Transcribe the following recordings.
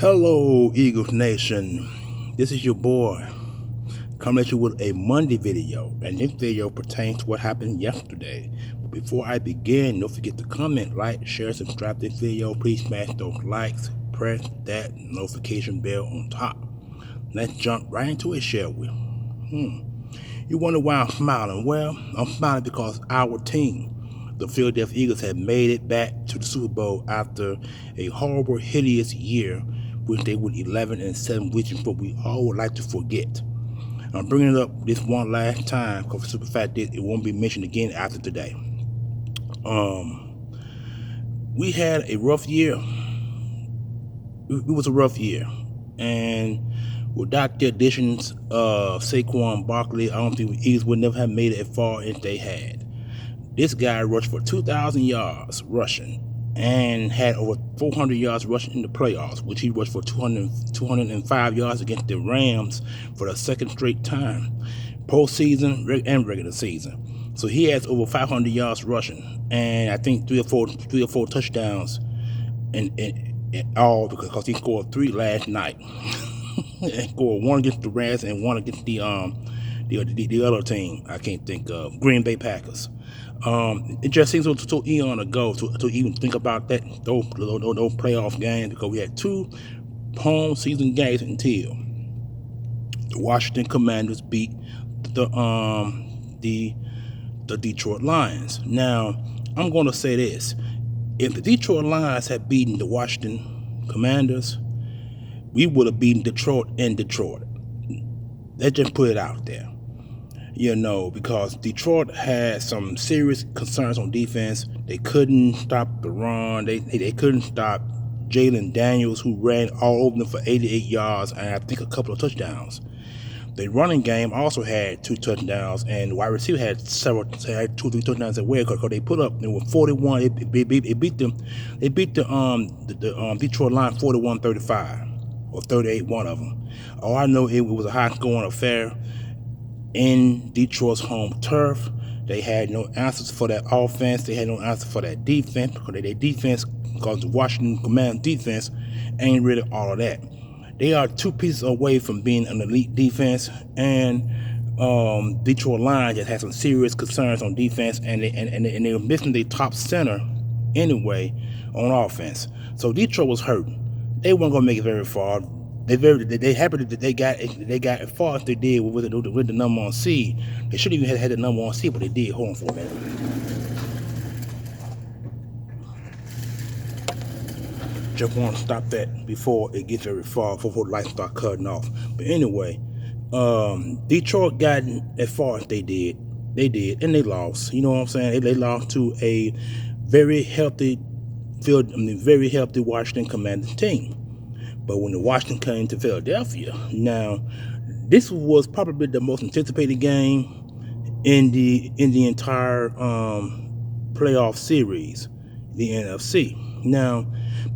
Hello, Eagles Nation. This is your boy coming at you with a Monday video, and this video pertains to what happened yesterday. But before I begin, don't forget to comment, like, share, subscribe to this video. Please smash those likes, press that notification bell on top. Let's jump right into it, shall we? You wonder why I'm smiling? Well, I'm smiling because our team, the Philadelphia Eagles, have made it back to the Super Bowl after a horrible, hideous year, which they went 11-7, which is what we all would like to forget. I'm bringing it up this one last time because the super fact is it won't be mentioned again after today. We had a rough year. It was a rough year, and without the additions of Saquon Barkley, I don't think the Eagles would never have made it as far as they had. This guy rushed for 2,000 yards rushing and had over 400 yards rushing in the playoffs, which he rushed for 205 yards against the Rams for the second straight time, postseason and regular season. So he has over 500 yards rushing, and I think three or four touchdowns in all, because he scored 3 last night. He scored 1 against the Rams and 1 against the other team I can't think of, Green Bay Packers. It just seems so eon ago to even think about that those playoff games, because we had 2 home season games until the Washington Commanders beat the Detroit Lions. Now, I'm going to say this: if the Detroit Lions had beaten the Washington Commanders, we would have beaten Detroit in Detroit. Let's just put it out there. You know, because Detroit had some serious concerns on defense. They couldn't stop the run. They couldn't stop Jalen Daniels, who ran all over them for 88 yards and I think a couple of touchdowns. The running game also had 2 touchdowns, and the wide receiver had 2 or 3 touchdowns as well, because they put up, they were 41. It beat the Detroit Lions 41-35 or 38, one of them. All I know, it was a high-scoring affair in Detroit's home turf. They had no answers for that offense. They had no answer for that defense, because the Washington Commanders defense ain't really all of that. They are 2 pieces away from being an elite defense, and Detroit Lions just had some serious concerns on defense, and they were missing their top center anyway on offense. So Detroit was hurt. They weren't gonna make it very far. They happy that they got as far as they did with the number 1 seed. They shouldn't even have had the number 1 seed, but they did. Hold on for a minute. Just want to stop that before it gets very far, before the lights start cutting off. But anyway, Detroit got as far as they did. They did, and they lost. You know what I'm saying? They lost to a very healthy Washington Commanders team. But when the Washington came to Philadelphia, now this was probably the most anticipated game in the entire playoff series, the NFC. Now,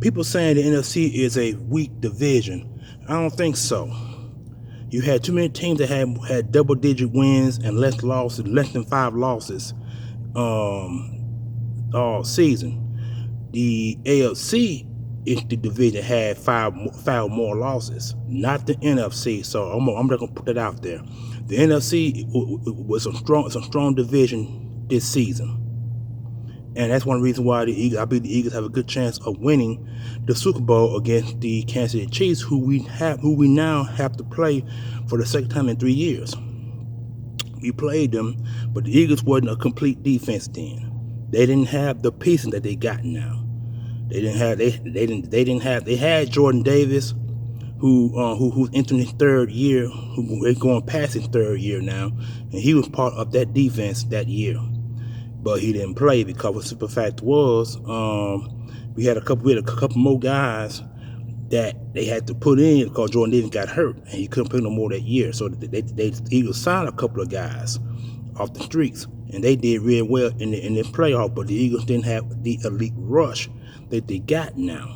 people saying the NFC is a weak division. I don't think so. You had too many teams that had double-digit wins and less than 5 losses all season. The AFC is the division had 5 more losses, not the NFC. So I'm just gonna put that out there. The NFC was a strong division this season, and that's one reason why I believe the Eagles have a good chance of winning the Super Bowl against the Kansas City Chiefs, who we now have to play for the second time in 3 years. We played them, but the Eagles wasn't a complete defense then. They didn't have the pieces that they got now. They had Jordan Davis, who's entering his 3rd year, who is going past his 3rd year now, and he was part of that defense that year. But he didn't play because the super fact was we had a couple more guys that they had to put in because Jordan Davis got hurt and he couldn't play no more that year. So they Eagles signed a couple of guys off the streets, and they did really well in the playoff. But the Eagles didn't have the elite rush that they got now.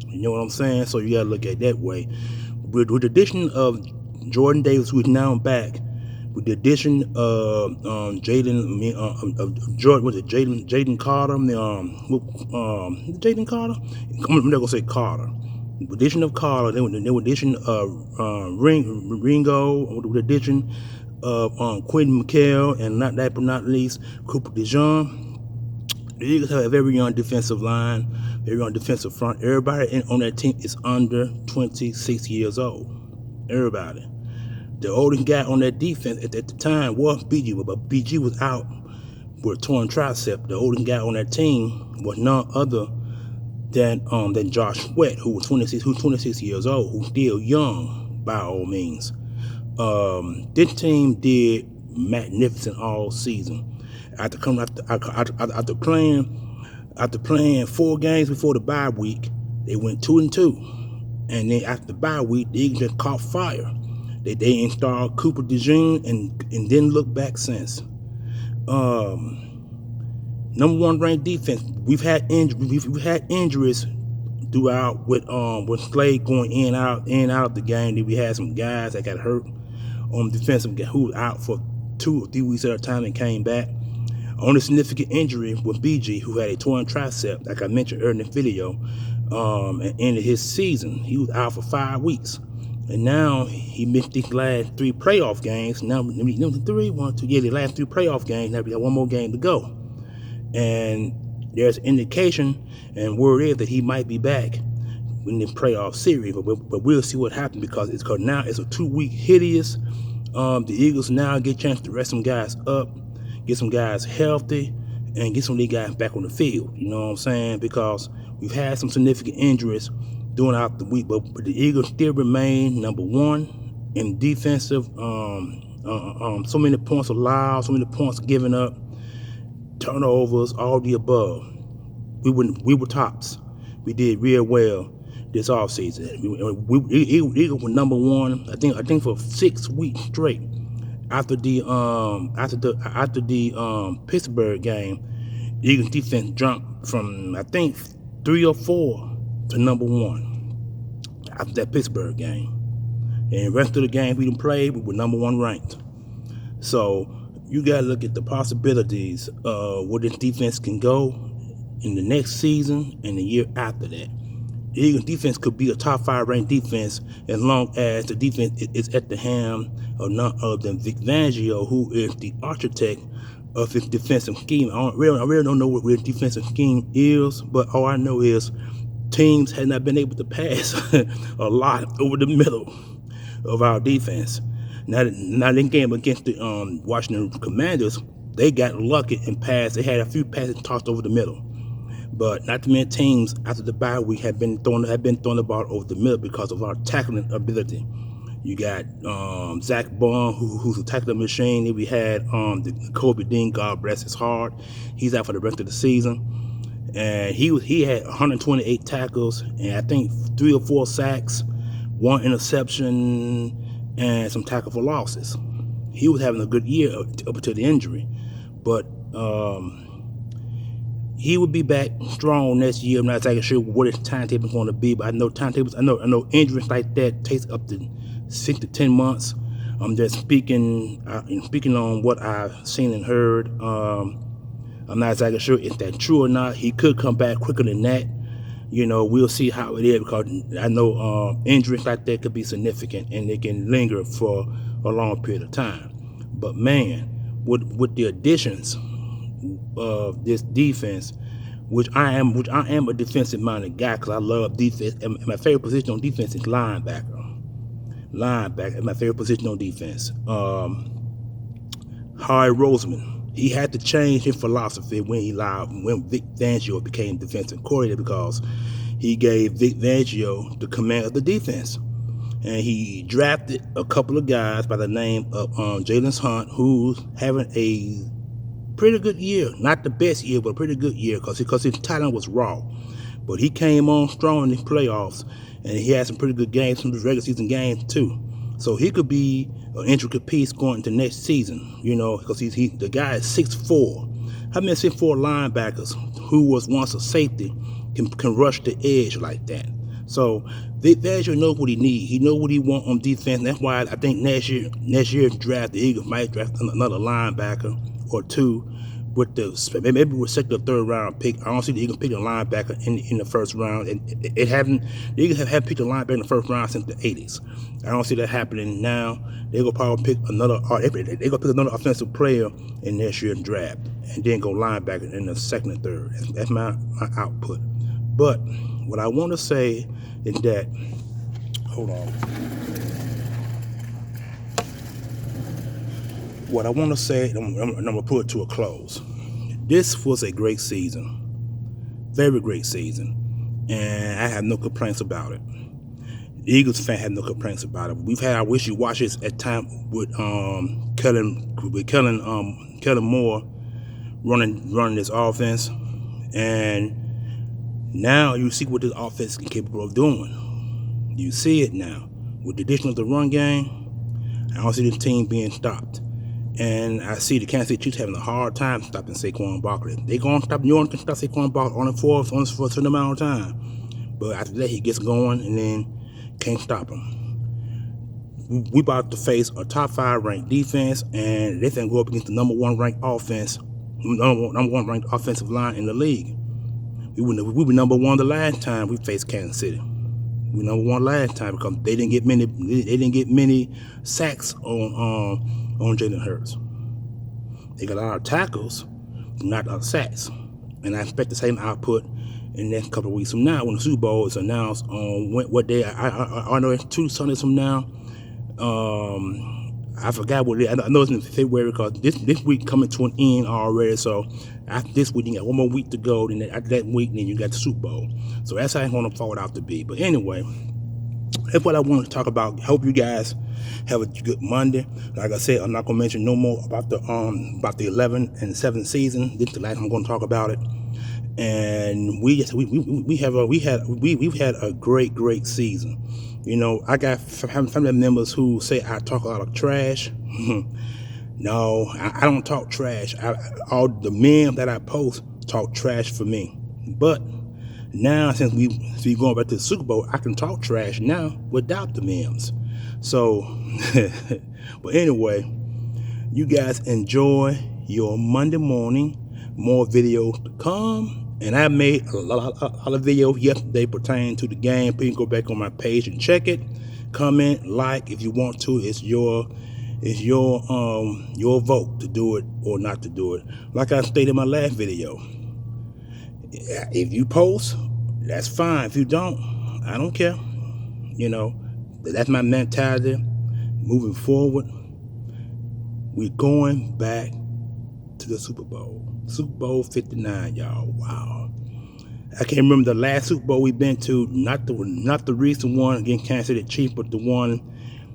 You know what I'm saying? So you gotta look at it that way. With the addition of Jordan Davis, who is now back, with the addition of Jaden Carter, Jaden Carter? I'm not gonna say Carter. With the addition of Carter, then with the addition of Ringo, with the addition of Quentin McHale, and not least Cooper DeJean, the Eagles have a very young defensive line, very young defensive front. Everybody on that team is under 26 years old. Everybody. The oldest guy on that defense at the time was BG, but BG was out with a torn tricep. The oldest guy on that team was none other than Josh Sweat, who was 26 years old, who's still young by all means. This team did magnificent all season. After playing 4 games before the bye week, they went 2-2, and then after the bye week, the Eagles just caught fire. They installed Cooper DeJean and didn't look back since. Number 1 ranked defense. We've had injuries throughout with Slade going in and out of the game. Then we had some guys that got hurt on defensive who was out for 2 or 3 weeks at a time and came back. Only significant injury was BG, who had a torn tricep, like I mentioned earlier in the video, and ended his season. He was out for 5 weeks. And now he missed these last 3 playoff games. Now, the last 3 playoff games. Now we got 1 more game to go. And there's indication and word is that he might be back in the playoff series. But we'll see what happens because now it's a 2-week hiatus. The Eagles now get a chance to rest some guys up, get some guys healthy, and get some of these guys back on the field. You know what I'm saying? Because we've had some significant injuries throughout the week, but the Eagles still remain number 1 in defensive. So many points allowed, so many points given up, turnovers, all the above. We were tops. We did real well this offseason. Eagles were number 1. I think for 6 weeks straight. After the Pittsburgh game, the Eagles defense jumped from I think 3 or 4 to number 1 after that Pittsburgh game. And the rest of the games we didn't play, we were number 1 ranked. So you gotta look at the possibilities of where this defense can go in the next season and the year after that. The Eagles defense could be a top 5 ranked defense as long as the defense is at the helm of none other than Vic Fangio, who is the architect of his defensive scheme. I really don't know what his defensive scheme is, but all I know is teams have not been able to pass a lot over the middle of our defense. Now in game against the Washington Commanders, they got lucky and passed. They had a few passes tossed over the middle, but not too many teams after the bye week have been throwing the ball over the middle because of our tackling ability. You got Zach Bond, who's a tackling machine. Then we had the Kobe Dean, God bless his heart. He's out for the rest of the season. And he had 128 tackles and I think 3 or 4 sacks, 1 interception, and some tackle for losses. He was having a good year up until the injury, but he would be back strong next year. I'm not exactly sure what his timetable is going to be, but I know injuries like that takes up to 6 to 10 months. I'm just speaking on what I've seen and heard. I'm not exactly sure if that's true or not. He could come back quicker than that. You know, we'll see how it is because I know injuries like that could be significant and they can linger for a long period of time. But man, with the additions of this defense, which I am a defensive-minded guy because I love defense. And my favorite position on defense is linebacker. Linebacker is my favorite position on defense. Harry Roseman. He had to change his philosophy when Vic Fangio became defensive coordinator because he gave Vic Fangio the command of the defense. And he drafted a couple of guys by the name of Jalen Hunt, who's having a pretty good year. Not the best year, but a pretty good year because his talent was raw. But he came on strong in the playoffs, and he had some pretty good games, some regular season games too. So he could be an intricate piece going into next season, you know, because the guy is 6'4". How many 6'4" linebackers who was once a safety can rush the edge like that? So Vic Fangio knows what he needs. He knows what he wants on defense. That's why I think next year's draft, the Eagles might draft another linebacker or 2. with the maybe with second or third round pick. I don't see the Eagles pick a linebacker in the first round, and it haven't. The Eagles have picked a linebacker in the first round since the '80s. I don't see that happening now. They're gonna probably pick another. They're gonna pick another offensive player in next year's draft, and then go linebacker in the second and third. That's my output. But what I want to say is that, hold on. What I want to say, I'm gonna put it to a close. This was a great season, very great season, and I have no complaints about it. The Eagles fan had no complaints about it. We've had our wishy-washes at times with Kellen Moore running this offense, and now you see what this offense is capable of doing. You see it now with the addition of the run game. I don't see this team being stopped. And I see the Kansas City Chiefs having a hard time stopping Saquon Barkley. They're going to stop. New Orleans can stop Saquon Barkley on for a certain amount of time. But after that, he gets going and then can't stop him. We about to face a top 5 ranked defense, and they can go up against the number 1 ranked offense, number 1 ranked offensive line in the league. We were number 1 the last time we faced Kansas City. We were number 1 last time because they didn't get many sacks on Jalen Hurts. They got a lot of tackles, not a lot of sacks. And I expect the same output in the next couple of weeks from now when the Super Bowl is announced on what day. I know it's 2 Sundays from now. I forgot what day. I know it's in February because this week coming to an end already. So after this week, you got 1 more week to go. Then after that week, then you got the Super Bowl. So that's how it's going to fall out to be. But anyway, that's what I want to talk about. Hope you guys have a good Monday. Like I said, I'm not gonna mention no more about the 11 and 7 season. This is the last I'm gonna talk about it. And we've had a great season. You know, I got family members who say I talk a lot of trash. No, I don't talk trash. All the men that I post talk trash for me. But now, since we going back to the Super Bowl, I can talk trash now without the memes. So, but anyway, you guys enjoy your Monday morning. More videos to come. And I made a lot of videos yesterday pertaining to the game. Please go back on my page and check it. Comment, like if you want to. It's your vote to do it or not to do it. Like I stated in my last video. If you post, that's fine. If you don't, I don't care. You know, that's my mentality. Moving forward, we're going back to the Super Bowl. Super Bowl 59, y'all. Wow. I can't remember the last Super Bowl we've been to. Not the recent one against Kansas City Chiefs, but the one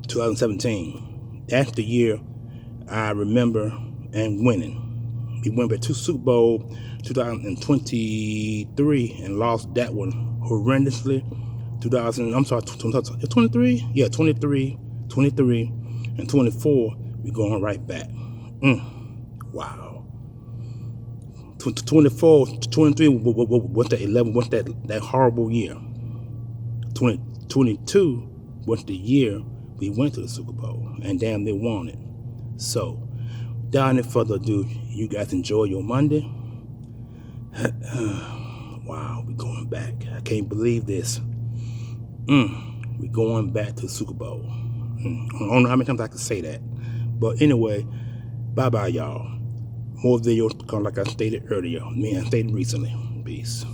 2017. That's the year I remember and winning. We went back to Super Bowl 2023 and lost that one horrendously. 23? Yeah, 23, and 24, we're going right back. Wow. 24, 23 was that 11, was that horrible year. 2022 was the year we went to the Super Bowl, and damn, they won it. So, without any further ado, you guys enjoy your Monday. Wow, we're going back. I can't believe this. We're going back to the Super Bowl. I don't know how many times I can say that. But anyway, bye-bye, y'all. More videos to come like I stated earlier. I stated recently. Peace.